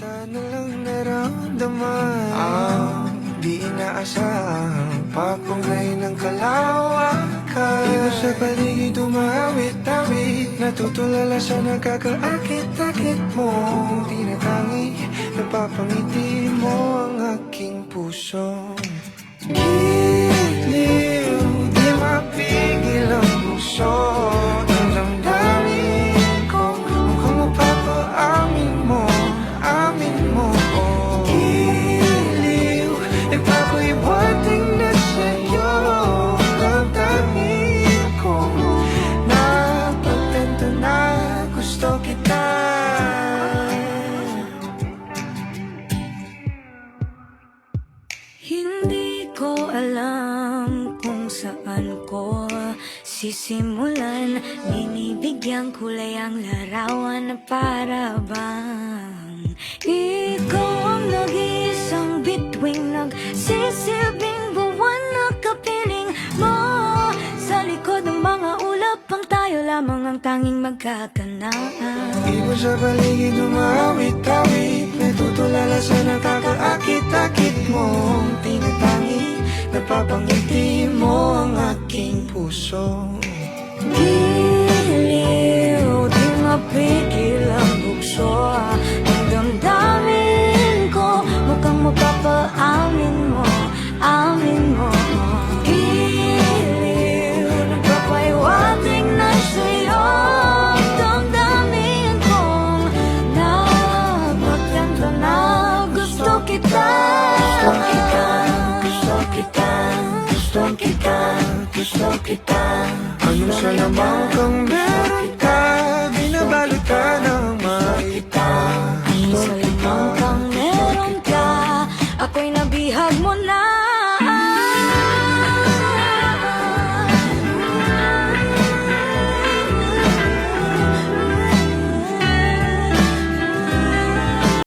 Siya na lang naramdaman ang di inaasahang pagbungay ng kalawakan. Iba sa paligid umawit-awit, natutulala sa nagkakaakit-akit mo. Tinatangi, napapangiti mo ang aking puso. Giliw, di mapigil ang puso. Ang damdamin ko, mukhang mapapaamin mo. Amin mo, oh. Giliw, ipapahiwating na sa'yo. Damdamin ko, napagtanto na gusto kita. Hindi ko alam kung saan ko sisimulan. Binibigyang kulay ang larawan na para bang ikaw ang nag-iisang bituing nagsisilbing buwan na kapiling mo. Sa likod ng mga ulap ang tayo lamang ang tanging magkakanaan. Iba sa paligid umawit-awit, natutulala sa nakakaakit-akit mo. Tinatangi, napapangiti mo ang aking puso. Giliw, di mapigil ang bukso. Ang damdamin ko, mukhang mapapaamin mo. Amin mo. Giliw, nagpapahiwatig na sa'yo. Damdamin kong napagtanto na gusto kita. Gusto kita, gusto kita, gusto kita. Anong salamang kang meron ka, binabalot ka ng makita. Anong salamang kang meron ka, ako'y nabihag mo na.